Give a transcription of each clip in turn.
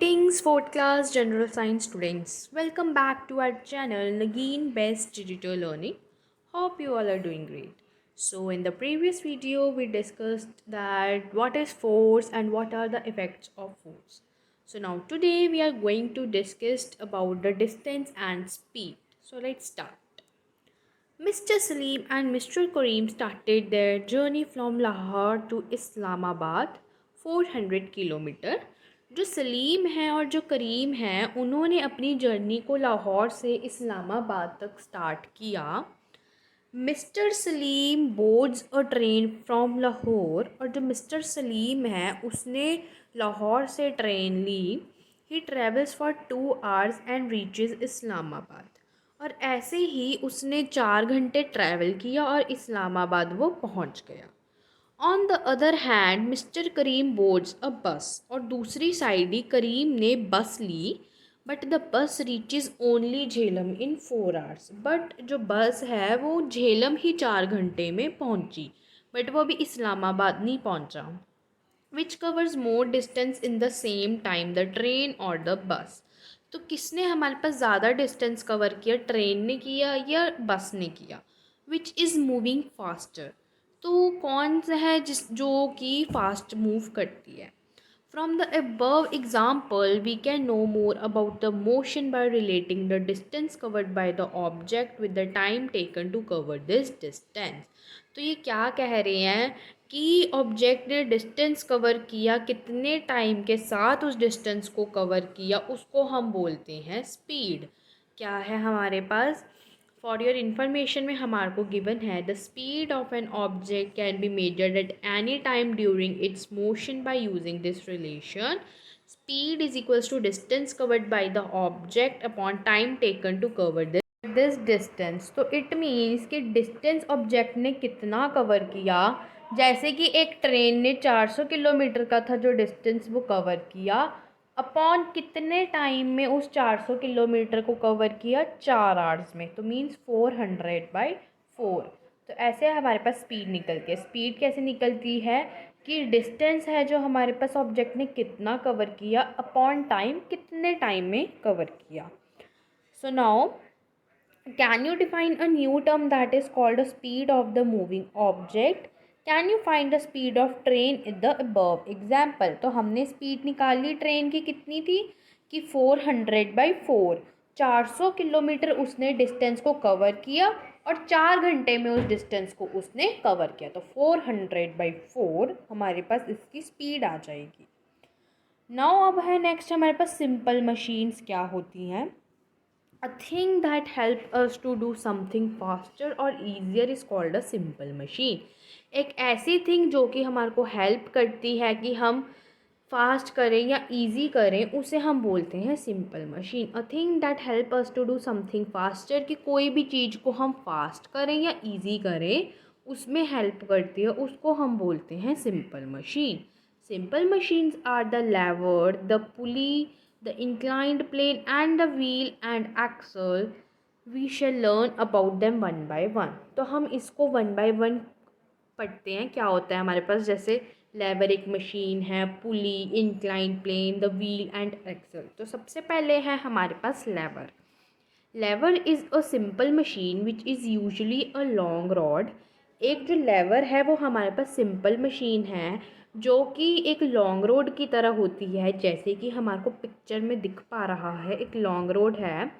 Greetings, fourth class general science students. Welcome back to our channel Nagin Best Digital Learning. Hope you all are doing great. So, in the previous video, we discussed that what is force and what are the effects of force. So, now today we are going to discuss about the distance and speed. So, let's start. Mr. Salim and Mr. Kareem started their journey from Lahore to Islamabad 400 kilometre. जो सलीम हैं और जो करीम हैं उन्होंने अपनी journey को लाहौर से इस्लामाबाद तक स्टार्ट किया। Mister Salim boards a train from Lahore, और जो मिस्टर सलीम है उसने लाहौर से ट्रेन ली। He travels for 2 hours and reaches Islamabad, और ऐसे ही उसने 4 घंटे ट्रैवल किया और इस्लामाबाद वो पहुंच गया। On the other hand mister Karim boards a bus, और दूसरी साइड ही करीम ने बस ली। But the bus reaches only Jhelum in 4 hours, but जो बस है वो झेलम ही 4 घंटे में पहुंची, बट वो अभी इस्लामाबाद नहीं पहुंचा। Which covers more distance in the same time, the train और द बस। तो किसने हमारे पास ज़्यादा डिस्टेंस कवर किया, ट्रेन ने किया या बस ने किया। विच इज़ मूविंग फास्टर, तो कौन सा है जो कि फास्ट मूव करती है। From the above example, we can know more about the motion by relating the distance covered by the object with the time taken to cover this distance. तो ये क्या कह रहे हैं कि ऑब्जेक्ट ने डिस्टेंस कवर किया, कितने टाइम के साथ उस डिस्टेंस को कवर किया, उसको हम बोलते हैं स्पीड। क्या है हमारे पास, फॉर योर इन्फॉर्मेशन में हमारे को गिवन है the speed of an object can be measured at any time during its motion by using this relation. Speed is equals to distance covered by the object upon time taken to cover this distance. तो it means कि distance object ने कितना cover किया, जैसे कि एक train ने 400 kilometre का था जो डिस्टेंस वो कवर किया, अपॉन कितने टाइम में उस 400 किलोमीटर को कवर किया, 4 आवर्स में, तो मीन्स 400/4। तो ऐसे हमारे पास स्पीड निकलती है। स्पीड कैसे निकलती है कि डिस्टेंस है जो हमारे पास ऑब्जेक्ट ने कितना कवर किया अपॉन टाइम, कितने टाइम में कवर किया। So now can you define a new term that is called the speed of the moving object? Can you find the speed of train in the above example? तो हमने speed निकाली train की, कितनी थी कि 400/4, 400 kilometre उसने distance को cover किया और 4 घंटे में उस डिस्टेंस को उसने कवर किया, तो 400/4 हमारे पास इसकी स्पीड आ जाएगी। नाउ अब है नेक्स्ट हमारे पास सिंपल मशीन्स क्या होती हैं। A thing that helps us to do something faster or easier is called a simple machine. एक ऐसी थिंग जो कि हमारे को हेल्प करती है कि हम फास्ट करें या इजी करें, उसे हम बोलते हैं simple machine. A thing that help us to do something faster, कि कोई भी चीज़ को हम फास्ट करें या इजी करें उसमें हेल्प करती है, उसको हम बोलते हैं simple machine. Simple machines are the lever, the pulley, the inclined plane and the wheel and axle. We shall learn about them one by one. तो हम इसको one by one पढ़ते हैं। क्या होता है हमारे पास, जैसे लेवर एक मशीन है, pulley, inclined plane, the wheel and axle. तो सबसे पहले है हमारे पास lever. Lever is a simple machine which is usually a long rod. एक जो लेवर है वो हमारे पास सिंपल मशीन है जो कि एक लॉन्ग रोड की तरह होती है, जैसे कि हमारे को पिक्चर में दिख पा रहा है, एक लॉन्ग रोड है।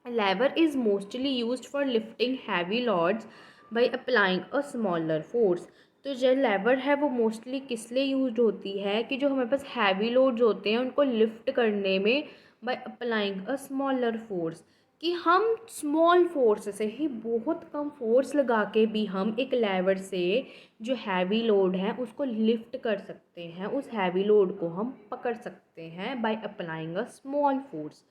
Lever is mostly used for lifting heavy loads by applying a smaller force. तो जो लेवर है वो मोस्टली किस लिए यूज होती है कि जो हमारे पास हैवी लोड्स होते हैं उनको लिफ्ट करने में bye applying a smaller force, कि हम स्मॉल फोर्स से ही, बहुत कम फोर्स लगा के भी हम एक लेवर से जो हैवी लोड है उसको लिफ्ट कर सकते हैं, उस हैवी लोड को हम पकड़ सकते हैं bye applying a small force.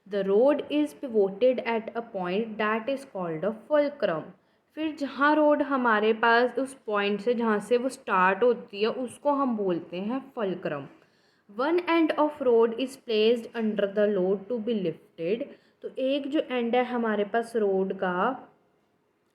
The road is pivoted at a point that is called a fulcrum. फिर जहाँ रोड हमारे पास उस पॉइंट से जहाँ से वो स्टार्ट होती है उसको हम बोलते हैं fulcrum. One end of rod is placed under the load to be lifted. तो एक जो एंड है हमारे पास रोड का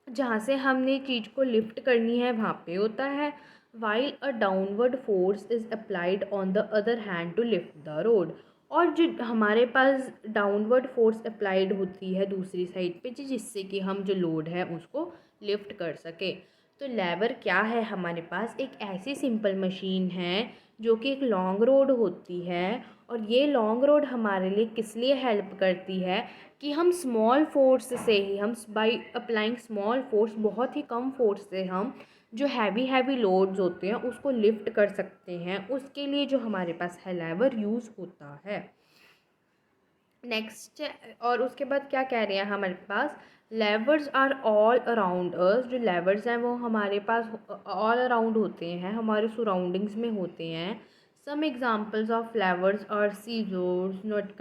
जहाँ से हमने चीज़ को लिफ्ट करनी है वहाँ पे होता है। While a downward force is applied on the other hand to lift the rod, और जो हमारे पास डाउनवर्ड फोर्स अप्लाइड होती है दूसरी साइड पे, जिससे कि हम जो लोड है उसको लिफ्ट कर सके। तो लेवर क्या है हमारे पास? एक ऐसी सिंपल मशीन है जो कि एक लॉन्ग रोड होती है, और ये लॉन्ग रोड हमारे लिए किस लिए हेल्प करती है कि हम स्मॉल फोर्स से ही, हम बाई अप्लाइंग स्मॉल फोर्स, बहुत ही कम फोर्स से हम जो हैवी हैवी लोड्स होते हैं उसको लिफ्ट कर सकते हैं। उसके लिए जो हमारे पास है लेवर यूज़ होता है। नेक्स्ट, और उसके बाद क्या कह रहे हैं हमारे पास? Levers are all around us. जो लेवर्स हैं वो हमारे पास ऑल अराउंड होते हैं, हमारे सराउंडिंग्स में होते हैं। Some examples of levers are scissors, nut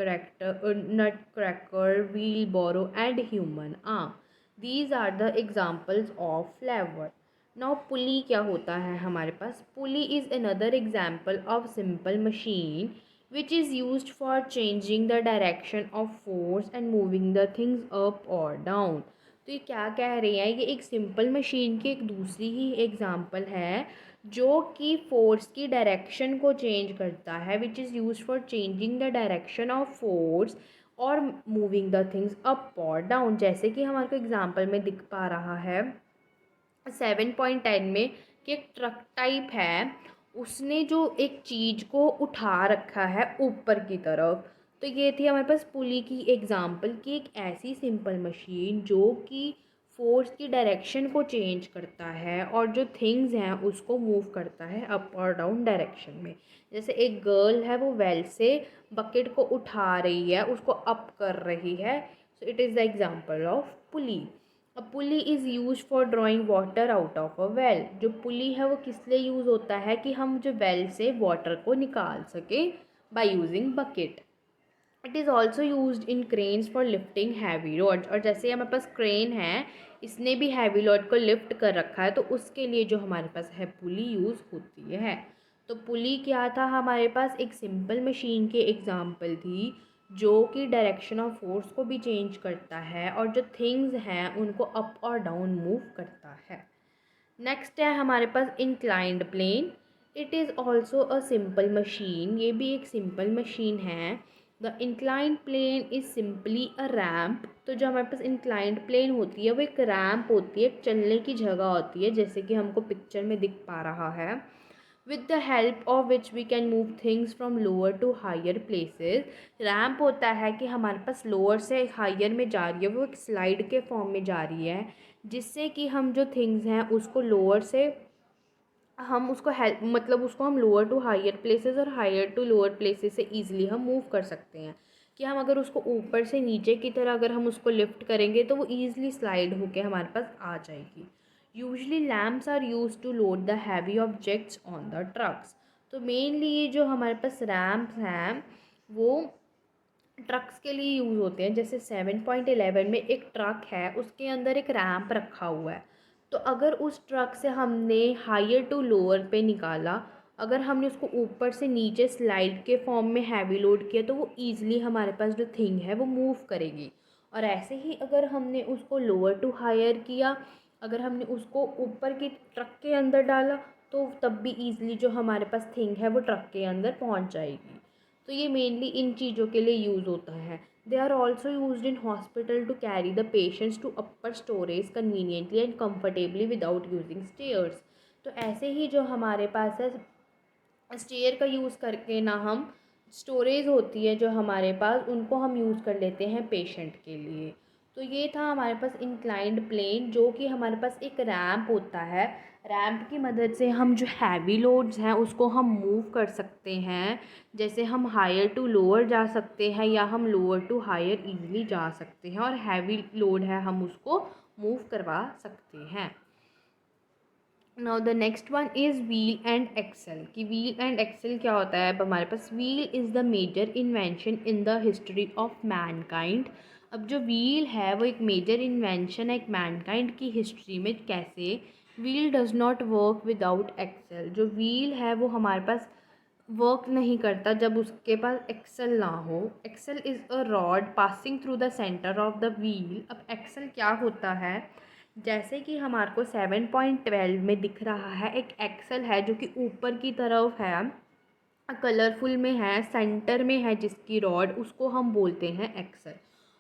cracker, wheelbarrow and human arm. These are the examples of lever. Now pulley क्या होता है हमारे पास? Pulley is another example of simple machine which is used for changing the direction of force and moving the things up or down। तो ये क्या कह रहे हैं? ये एक सिंपल मशीन की एक दूसरी ही एग्जांपल है जो कि फोर्स की डायरेक्शन को चेंज करता है, which is use for changing the direction of force और मूविंग द थिंग्स अप और डाउन। जैसे कि हमारे को एग्जांपल में दिख पा रहा है 7.10 में कि एक ट्रक टाइप है, उसने जो एक चीज़ को उठा रखा है ऊपर की तरफ। तो ये थी हमारे पास पुली की एग्जांपल की एक ऐसी सिंपल मशीन जो कि फोर्स की डायरेक्शन को चेंज करता है और जो थिंग्स हैं उसको मूव करता है अप और डाउन डायरेक्शन में। जैसे एक गर्ल है, वो वेल से बकेट को उठा रही है, उसको अप कर रही है। So it is the example of pulley. A pulley is use for drawing water out of a well. जो पुली है वो किस लिए यूज़ होता है कि हम जो वेल से वाटर को निकाल सकें by using bucket. It is also use in cranes for lifting heavy loads. और जैसे हमारे पास क्रेन है, इसने भी हैवी लोड को लिफ्ट कर रखा है, तो उसके लिए जो हमारे पास है पुली यूज़ होती है। तो पुली क्या था हमारे पास? एक सिंपल मशीन की एग्जाम्पल थी जो कि डायरेक्शन ऑफ फोर्स को भी चेंज करता है और जो थिंग्स हैं उनको अप और डाउन मूव करता है। नेक्स्ट है हमारे पास inclined plane. It is also a simple machine. ये भी एक सिंपल मशीन है। The inclined plane is simply a ramp. तो जो हमारे पास इंक्लाइंड प्लेन होती है वो एक रैम्प होती है, एक चलने की जगह होती है, जैसे कि हमको पिक्चर में दिख पा रहा है। With the help of which we can move things from lower to higher places. Ramp होता है कि हमारे पास लोअर से हायर में जा रही है, वो एक स्लाइड के फॉर्म में जा रही है, जिससे कि हम जो थिंग्स हैं उसको लोअर से हम उसको हेल्प, मतलब उसको हम लोअर टू हायर प्लेसेस और हायर टू लोअर प्लेसेस से ईजिली हम मूव कर सकते हैं। कि हम अगर उसको ऊपर से नीचे की तरह अगर हम उसको लिफ्ट करेंगे तो वो ईजिली स्लाइड होके हमारे पास आ जाएगी। Usually lamps are use to load the heavy objects on the trucks. तो मेनली ये जो हमारे पास रैम्प्स हैं वो ट्रक्स के लिए यूज़ होते हैं। जैसे 7.11 में एक ट्रक है, उसके अंदर एक रैंप रखा हुआ है। तो अगर उस ट्रक से हमने हायर टू लोअर पे निकाला, अगर हमने उसको ऊपर से नीचे स्लाइड के फॉर्म में हैवी लोड किया, तो वो ईज़िली हमारे पास जो थिंग है वो मूव करेगी। और ऐसे ही अगर हमने उसको लोअर टू हायर किया, अगर हमने उसको ऊपर की ट्रक के अंदर डाला, तो तब भी ईज़िली जो हमारे पास थिंग है वो ट्रक के अंदर पहुंच जाएगी। तो ये मेनली इन चीज़ों के लिए यूज़ होता है। They are also use in hospital to carry the patients to upper storage conveniently and comfortably without using stairs. तो ऐसे ही जो हमारे पास है, स्टेयर का यूज़ करके ना हम स्टोरेज होती है जो हमारे पास, उनको हम यूज़ कर लेते हैं पेशेंट के लिए। तो ये था हमारे पास इंक्लाइंड प्लेन, जो कि हमारे पास एक रैंप होता है। रैंप की मदद से हम जो हैवी लोड्स हैं उसको हम मूव कर सकते हैं। जैसे हम हायर टू लोअर जा सकते हैं या हम लोअर टू हायर इजीली जा सकते हैं, और हैवी लोड है हम उसको मूव करवा सकते हैं। Now the next one is wheel and axle. कि व्हील एंड एक्सल क्या होता है? अब हमारे पास wheel is the major invention in the history of mankind. अब जो व्हील है वो एक मेजर इन्वेंशन है एक मैनकाइंड की हिस्ट्री में। कैसे? Wheel does not work without axle. जो व्हील है वो हमारे पास वर्क नहीं करता जब उसके पास एक्सल ना हो। Axle is a rod passing through the centre of the wheel. अब एक्सल क्या होता है? जैसे कि हमारे को 7.12 में दिख रहा है, एक एक्सल है जो कि ऊपर की तरफ है, कलरफुल में है, सेंटर में है जिसकी रॉड, उसको हम बोलते हैं एक्सल।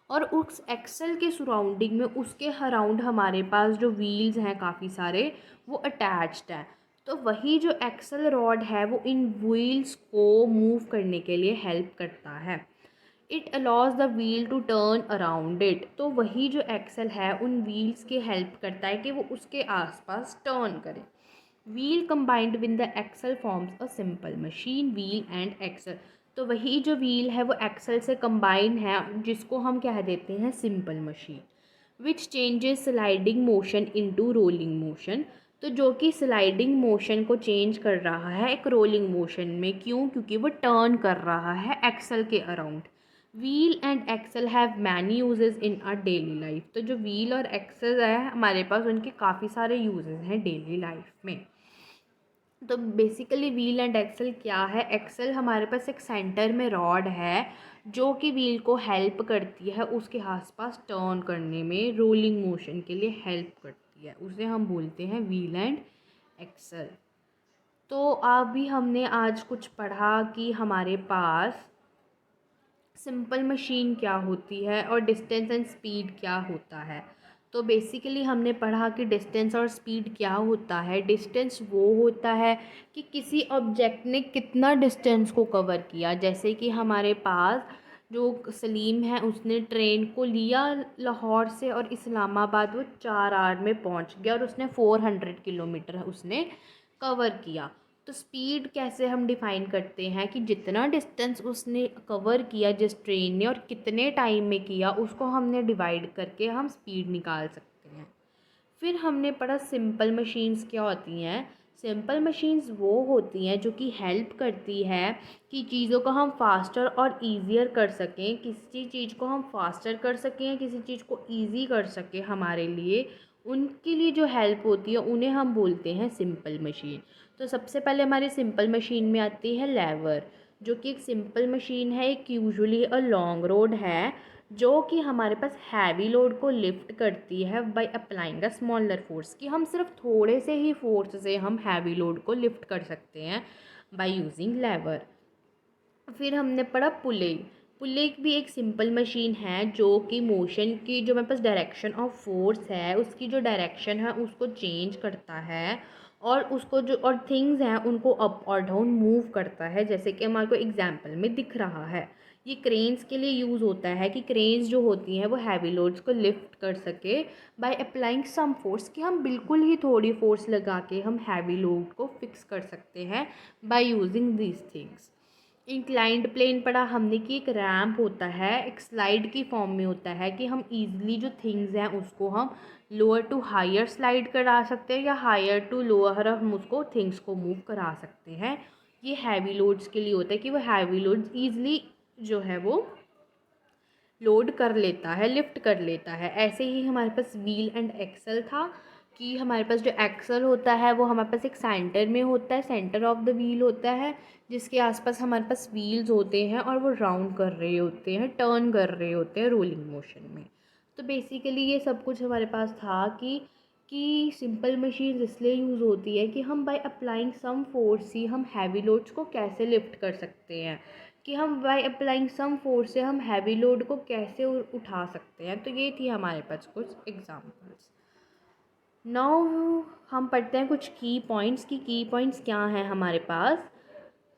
और उस एक्सल के सराउंडिंग में, उसके अराउंड हमारे पास जो व्हील्स हैं काफ़ी सारे, वो अटैच्ड हैं। तो वही जो एक्सल रॉड है वो इन व्हील्स को मूव करने के लिए हेल्प करता है। It allows the wheel to turn around it. तो वही जो एक्सल है उन व्हील्स की हेल्प करता है कि वो उसके आसपास टर्न करे। Wheel combined with the axle forms a simple machine. Wheel and axle, तो वही जो व्हील है वो एक्सल से कंबाइन है, जिसको हम कह देते हैं सिंपल मशीन। विच changes sliding motion into rolling motion. तो जो कि स्लाइडिंग मोशन को चेंज कर रहा है एक रोलिंग मोशन में। क्यों? क्योंकि वो टर्न कर रहा है एक्सल के around. Wheel and axle have many uses in our daily life. तो जो व्हील और एक्सल है हमारे पास, उनके काफ़ी सारे यूजेस हैं डेली लाइफ में। तो बेसिकली व्हील एंड एक्सल क्या है? एक्सल हमारे पास एक सेंटर में रॉड है जो कि व्हील को हेल्प करती है उसके आसपास टर्न करने में, रोलिंग मोशन के लिए हेल्प करती है, उसे हम बोलते हैं व्हील एंड एक्सल। तो अभी हमने आज कुछ पढ़ा कि हमारे पास सिंपल मशीन क्या होती है और डिस्टेंस एंड स्पीड क्या होता है। तो बेसिकली हमने पढ़ा कि डिस्टेंस और स्पीड क्या होता है। डिस्टेंस वो होता है कि किसी ऑब्जेक्ट ने कितना डिस्टेंस को कवर किया। जैसे कि हमारे पास जो सलीम है, उसने ट्रेन को लिया लाहौर से और इस्लामाबाद, वो 4 आवर में पहुंच गया और उसने 400 किलोमीटर उसने कवर किया। तो स्पीड कैसे हम डिफ़ाइन करते हैं कि जितना डिस्टेंस उसने कवर किया जिस ट्रेन ने और कितने टाइम में किया, उसको हमने डिवाइड करके हम स्पीड निकाल सकते हैं। फिर हमने पढ़ा सिंपल मशीन्स क्या होती हैं। सिंपल मशीन्स वो होती हैं जो कि हेल्प करती है कि चीज़ों को हम फास्टर और ईज़ियर कर सकें। किसी चीज़ को हम फास्टर कर सकें, किसी चीज़ को ईज़ी कर सकें हमारे लिए, उनके लिए जो हेल्प होती है उन्हें हम बोलते हैं सिंपल मशीन। तो सबसे पहले हमारी सिंपल मशीन में आती है लेवर, जो कि एक सिंपल मशीन है, एक यूजुअली अ लॉन्ग रोड है जो कि हमारे पास हैवी लोड को लिफ्ट करती है bye applying a smaller force. कि हम सिर्फ थोड़े से ही फोर्स से हम हैवी लोड को लिफ्ट कर सकते हैं बाय यूजिंग लेवर। फिर हमने पढ़ा पुलेग। पुलेग भी एक सिंपल मशीन है जो कि मोशन की, जो हमारे पास डायरेक्शन ऑफ फोर्स है उसकी जो डायरेक्शन है उसको चेंज करता है, और उसको जो और थिंग्स हैं उनको अप और डाउन मूव करता है, जैसे कि हमारे को एग्जाम्पल में दिख रहा है। ये क्रेन्स के लिए यूज़ होता है कि क्रेन्स जो होती हैं वो हैवी लोड्स को लिफ्ट कर सके बाय अप्लाइंग सम फोर्स। कि हम बिल्कुल ही थोड़ी फोर्स लगा के हम हैवी लोड को फिक्स कर सकते हैं by using these things. Inclined plane पढ़ा हमने कि एक रैम्प होता है, एक स्लाइड की फॉर्म में होता है कि हम इजीली जो थिंग्स हैं उसको हम लोअर टू हायर स्लाइड करा सकते हैं या हायर टू लोअर हम उसको थिंग्स को मूव करा सकते हैं। ये हैवी लोड्स के लिए होता है कि वो हैवी लोड्स ईज़िली जो है वो लोड कर लेता है, लिफ्ट कर लेता है। ऐसे ही हमारे पास व्हील एंड एक्सल था कि हमारे पास जो एक्सल होता है वो हमारे पास एक सेंटर में होता है, सेंटर ऑफ द व्हील होता है, जिसके आसपास हमारे पास व्हील्स होते हैं और वो राउंड कर रहे होते हैं, टर्न कर रहे होते हैं रोलिंग मोशन में। तो बेसिकली ये सब कुछ हमारे पास था कि सिंपल मशीन इसलिए यूज़ होती है कि हम बाय अप्लाइंग सम फोर्स ही हम हैवी लोड्स को कैसे लिफ्ट कर सकते हैं, कि हम बाय अप्लाइंग सम फोर्स से हम हैवी लोड को कैसे उठा सकते हैं। तो ये थी हमारे पास कुछ एग्जांपल्स। नाउ हम पढ़ते हैं कुछ की पॉइंट्स की पॉइंट्स क्या हैं हमारे पास।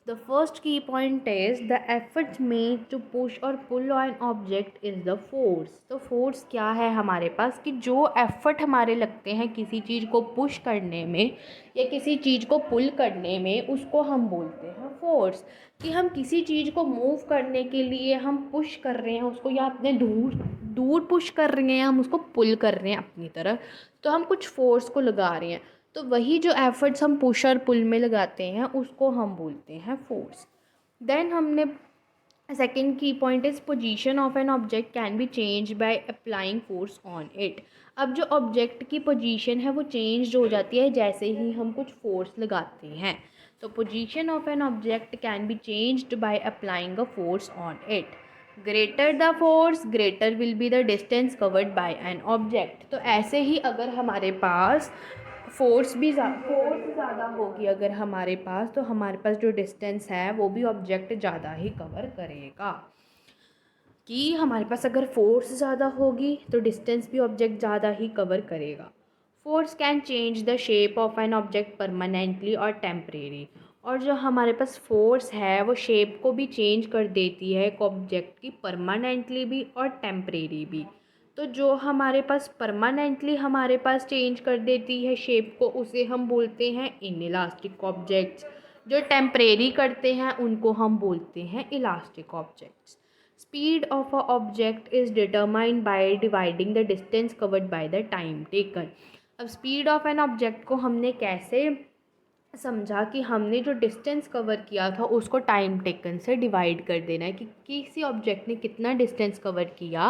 The first key point is the efforts made to push or pull on object is the force। तो फोर्स क्या है हमारे पास, कि जो एफर्ट हमारे लगते हैं किसी चीज़ को पुश करने में या किसी चीज़ को पुल करने में, उसको हम बोलते हैं फोर्स। कि हम किसी चीज़ को मूव करने के लिए हम पुश कर रहे हैं उसको, या अपने दूर दूर पुश कर रहे हैं, हम उसको पुल कर रहे हैं अपनी तरफ, तो हम कुछ फोर्स को लगा रहे हैं। तो वही जो एफर्ट्स हम पुश और पुल में लगाते हैं उसको हम बोलते हैं फोर्स। देन हमने सेकेंड की point is position of an object can B change by applying force on it. अब जो ऑब्जेक्ट की पोजीशन है वो चेंज हो जाती है जैसे ही हम कुछ फोर्स लगाते हैं। तो position of an object can be changed by applying a force on it. Greater the force greater will be the distance covered bye an object. तो ऐसे ही अगर हमारे पास फोर्स ज़्यादा होगी अगर हमारे पास, तो हमारे पास जो डिस्टेंस है वो भी ऑब्जेक्ट ज़्यादा ही कवर करेगा। कि हमारे पास अगर फोर्स ज़्यादा होगी तो डिस्टेंस भी ऑब्जेक्ट ज़्यादा ही कवर करेगा। Force can change the shape of an object permanently और टेम्परेरी। और जो हमारे पास फोर्स है वो शेप को भी चेंज कर देती है एक ऑब्जेक्ट की, परमानेंटली भी और टेम्परेरी भी। तो जो हमारे पास परमानेंटली हमारे पास चेंज कर देती है शेप को, उसे हम बोलते हैं इनइलास्टिक ऑब्जेक्ट्स। जो टेम्परेरी करते हैं उनको हम बोलते हैं elastic objects. Speed of a object is determined by dividing the distance covered by the time taken। अब स्पीड ऑफ एन ऑब्जेक्ट को हमने कैसे समझा कि हमने जो डिस्टेंस कवर किया था उसको टाइम टेकन से डिवाइड कर देना है, कि किसी ऑब्जेक्ट ने कितना डिस्टेंस कवर किया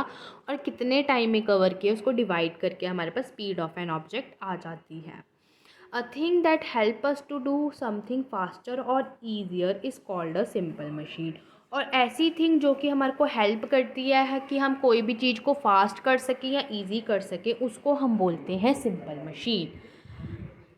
और कितने टाइम में कवर किया, उसको डिवाइड करके हमारे पास स्पीड ऑफ एन ऑब्जेक्ट आ जाती है। A thing that help us to do something faster और easier is called a simple machine. और ऐसी थिंग जो कि हमारे को हेल्प करती है कि हम कोई भी चीज़ को फास्ट कर सकें या ईजी कर सकें, उसको हम बोलते हैं simple machine.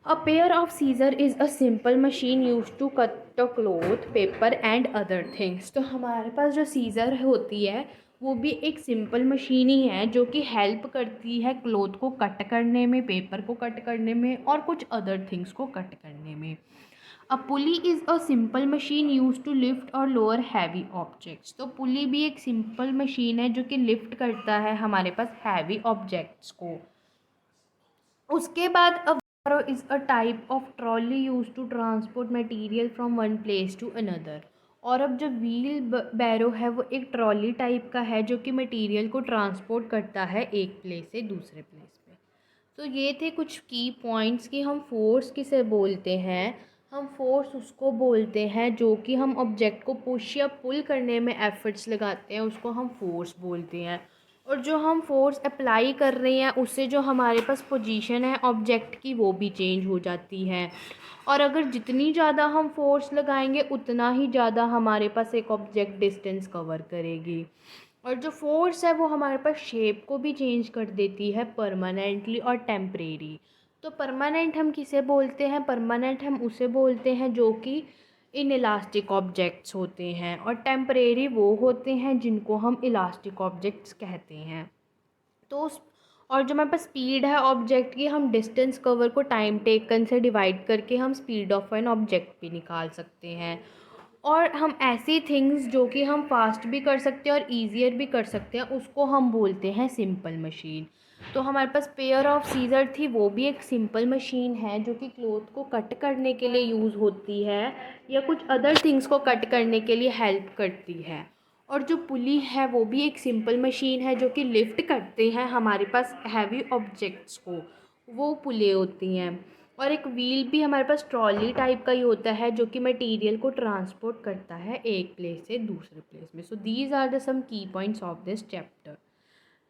A pair of scissor is a simple machine use to cut a cloth, paper and other things. तो हमारे पास जो सीज़र होती है वो भी एक सिंपल मशीन ही है जो कि हेल्प करती है क्लॉथ को कट करने में, पेपर को कट करने में और कुछ अदर थिंग्स को कट करने में। A pulley is a simple machine use to lift और लोअर हैवी ऑब्जेक्ट्स। तो पुली भी एक सिंपल मशीन है जो कि लिफ्ट करता है हमारे पास हैवी ऑब्जेक्ट्स को। उसके बाद अब barrow is a type of trolley use to transport material from one place to another. और अब जो व्हील बैरो है वो एक ट्रॉली टाइप का है जो कि मटेरियल को ट्रांसपोर्ट करता है एक प्लेस से दूसरे प्लेस पे। तो ये थे कुछ की पॉइंट्स कि हम फोर्स किसे बोलते हैं। हम फोर्स उसको बोलते हैं जो कि हम ऑब्जेक्ट को पुश या पुल करने में एफर्ट्स लगाते हैं, उसको हम फोर्स बोलते हैं। और जो हम फोर्स अप्लाई कर रहे हैं उससे जो हमारे पास पोजीशन है ऑब्जेक्ट की वो भी चेंज हो जाती है। और अगर जितनी ज़्यादा हम फोर्स लगाएंगे उतना ही ज़्यादा हमारे पास एक ऑब्जेक्ट डिस्टेंस कवर करेगी। और जो फोर्स है वो हमारे पास शेप को भी चेंज कर देती है परमानेंटली और टेम्परेरी। तो परमानेंट हम किसे बोलते हैं? परमानेंट हम उसे बोलते हैं जो कि इन इलास्टिक ऑब्जेक्ट्स होते हैं, और टेम्परेरी वो होते हैं जिनको हम इलास्टिक ऑब्जेक्ट्स कहते हैं। तो और जो हमारे पास स्पीड है ऑब्जेक्ट की, हम डिस्टेंस कवर को टाइम टेकन से डिवाइड करके हम स्पीड ऑफ एन ऑब्जेक्ट भी निकाल सकते हैं। और हम ऐसी थिंग्स जो कि हम फास्ट भी कर सकते हैं और ईजियर भी कर सकते हैं उसको हम बोलते हैं सिंपल मशीन। तो हमारे पास पेयर ऑफ सीज़र थी, वो भी एक सिंपल मशीन है जो कि क्लॉथ को कट करने के लिए यूज़ होती है या कुछ अदर थिंग्स को कट करने के लिए हेल्प करती है। और जो पुली है वो भी एक सिंपल मशीन है जो कि लिफ्ट करते हैं हमारे पास हैवी ऑब्जेक्ट्स को, वो पुले होती हैं। और एक व्हील भी हमारे पास ट्रॉली टाइप का ही होता है जो कि मटेरियल को ट्रांसपोर्ट करता है एक प्लेस से दूसरे प्लेस में। सो दीज आर द सम की points of this chapter.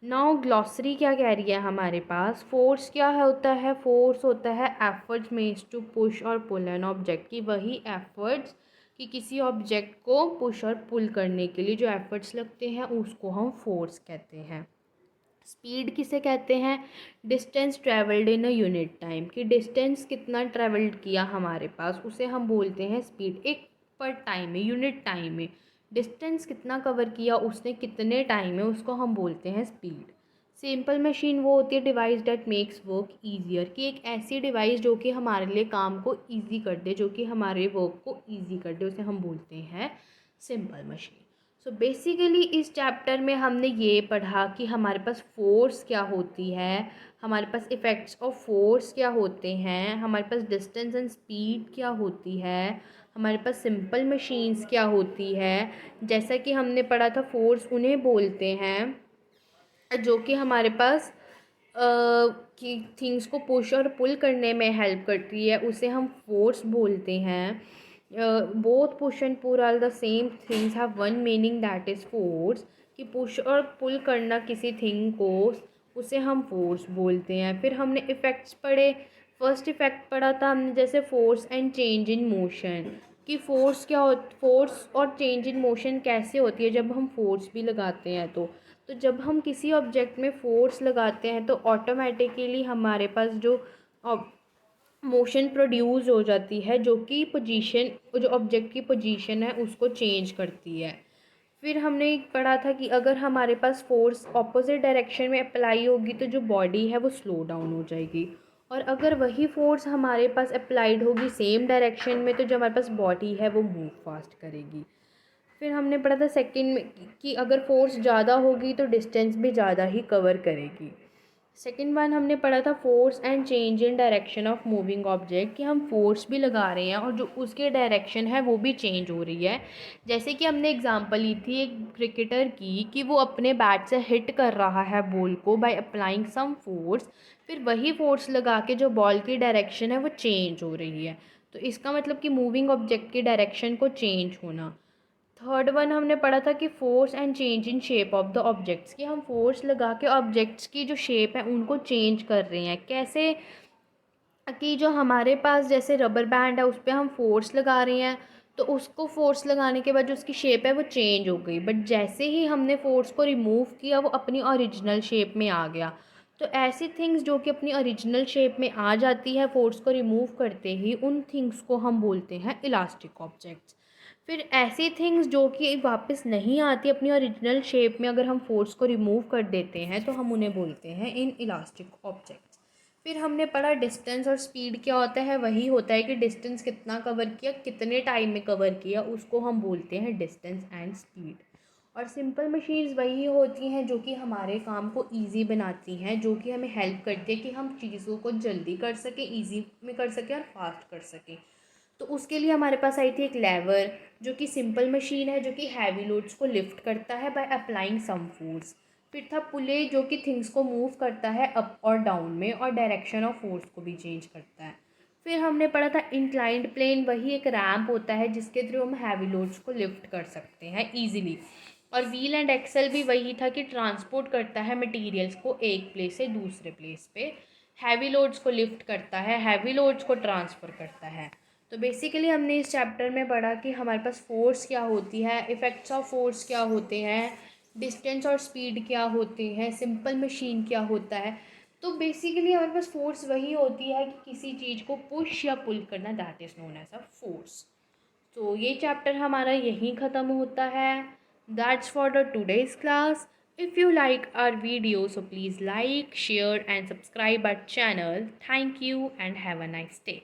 Now glossary क्या कह रही है हमारे पास? फोर्स क्या होता है? फोर्स होता है एफर्ट्स मेड्स टू पुश और पुल एन ऑब्जेक्ट, की वही एफर्ट्स कि किसी ऑब्जेक्ट को पुश और पुल करने के लिए जो एफर्ट्स लगते हैं उसको हम फोर्स कहते हैं। स्पीड किसे कहते हैं? Distance travelled in a unit time, कि डिस्टेंस कितना ट्रेवल्ड किया हमारे पास उसे हम बोलते हैं स्पीड। एक पर टाइम में, यूनिट टाइम में डिस्टेंस कितना कवर किया उसने, कितने टाइम में, उसको हम बोलते हैं स्पीड। सिंपल मशीन वो होती है device that makes work easier, कि एक ऐसी डिवाइस जो कि हमारे लिए काम को ईजी कर दे, जो कि हमारे वर्क को ईजी कर दे, उसे हम बोलते हैं सिंपल मशीन। सो बेसिकली इस चैप्टर में हमने ये पढ़ा कि हमारे पास फोर्स क्या होती है, हमारे पास इफ़ेक्ट्स ऑफ फोर्स क्या होते हैं, हमारे पास डिस्टेंस एंड स्पीड क्या होती है, हमारे पास सिंपल मशीन्स क्या होती है। जैसा कि हमने पढ़ा था फोर्स उन्हें बोलते हैं जो कि हमारे पास कि थिंग्स को पुश और पुल करने में हेल्प करती है, उसे हम फोर्स बोलते हैं। Both push and pull are the same things have one meaning that is force, कि पुश और पुल करना किसी थिंग को, उसे हम फोर्स बोलते हैं। फिर हमने इफ़ेक्ट्स पढ़े। फर्स्ट इफ़ेक्ट पढ़ा था हमने जैसे force and change in motion, कि फोर्स क्या हो, फोर्स और चेंज इन मोशन कैसे होती है जब हम फोर्स भी लगाते हैं। तो जब हम किसी ऑब्जेक्ट में फ़ोर्स लगाते हैं तो ऑटोमेटिकली हमारे पास जो मोशन प्रोड्यूस हो जाती है जो कि पोजीशन, जो ऑब्जेक्ट की पोजीशन है उसको चेंज करती है। फिर हमने पढ़ा था कि अगर हमारे पास फोर्स ऑपोजिट डायरेक्शन में अप्लाई होगी तो जो बॉडी है वो स्लो डाउन हो जाएगी, और अगर वही फोर्स हमारे पास अप्लाइड होगी सेम डायरेक्शन में तो जो हमारे पास बॉडी है वो मूव फास्ट करेगी। फिर हमने पढ़ा था सेकंड में कि अगर फोर्स ज़्यादा होगी तो डिस्टेंस भी ज़्यादा ही कवर करेगी। सेकंड वन हमने पढ़ा था force and change in direction of moving object, कि हम फोर्स भी लगा रहे हैं और जो उसके डायरेक्शन है वो भी चेंज हो रही है। जैसे कि हमने एग्जांपल ली थी एक क्रिकेटर की कि वो अपने बैट से हिट कर रहा है बॉल को बाय अप्लाइंग सम फोर्स, फिर वही फोर्स लगा के जो बॉल की डायरेक्शन है वो चेंज हो रही है। तो इसका मतलब कि मूविंग ऑब्जेक्ट की डायरेक्शन को चेंज होना। थर्ड वन हमने पढ़ा था कि force and change in shape of the objects, कि हम फोर्स लगा के ऑब्जेक्ट्स की जो शेप है उनको चेंज कर रहे हैं। कैसे? कि जो हमारे पास जैसे रबर बैंड है उस पर हम फोर्स लगा रहे हैं तो उसको फोर्स लगाने के बाद जो उसकी शेप है वो चेंज हो गई, बट जैसे ही हमने फोर्स को रिमूव किया वो अपनी ओरिजिनल शेप में आ गया। तो ऐसी थिंग्स जो कि अपनी ओरिजिनल शेप में आ जाती है फोर्स को रिमूव करते ही, उन थिंग्स को हम बोलते हैं इलास्टिक ऑब्जेक्ट्स। फिर ऐसी थिंग्स जो कि वापस नहीं आती अपनी ओरिजिनल शेप में, अगर हम फोर्स को रिमूव कर देते हैं तो हम उन्हें बोलते हैं इन इलास्टिक ऑब्जेक्ट्स। फिर हमने पढ़ा डिस्टेंस और स्पीड क्या होता है। वही होता है कि डिस्टेंस कितना कवर किया, कितने टाइम में कवर किया, उसको हम बोलते हैं डिस्टेंस एंड स्पीड। और सिंपल मशीन्स वही होती हैं जो कि हमारे काम को इजी बनाती हैं, जो कि हमें हेल्प करती है कि हम चीज़ों को जल्दी कर सकें, इजी में कर सकें और फास्ट कर सकें। तो उसके लिए हमारे पास आई थी एक लेवर, जो कि सिंपल मशीन है जो कि हैवी लोड्स को लिफ्ट करता है बाय अप्लाइंग सम फोर्स। फिर था पुले, जो कि थिंग्स को मूव करता है अप और डाउन में और डायरेक्शन ऑफ फोर्स को भी चेंज करता है। फिर हमने पढ़ा था इंक्लाइंड प्लेन, वही एक रैम्प होता है जिसके थ्रू हम हैवी लोड्स को लिफ्ट कर सकते हैं ईजिली। और व्हील एंड एक्सल भी वही था कि ट्रांसपोर्ट करता है मटेरियल्स को एक प्लेस से दूसरे प्लेस पे, हैवी लोड्स को लिफ्ट करता है, हैवी लोड्स को ट्रांसफ़र करता है। तो बेसिकली हमने इस चैप्टर में पढ़ा कि हमारे पास फोर्स क्या होती है, इफ़ेक्ट्स ऑफ फोर्स क्या होते हैं, डिस्टेंस और स्पीड क्या होते हैं, सिंपल मशीन क्या होता है। तो बेसिकली हमारे पास फोर्स वही होती है कि किसी चीज़ को पुश या पुल करना, that is known as a force. तो ये चैप्टर हमारा यहीं ख़त्म होता है। That's for the today's class. If you like our video, so please like, share and subscribe our channel. Thank you and have a nice day.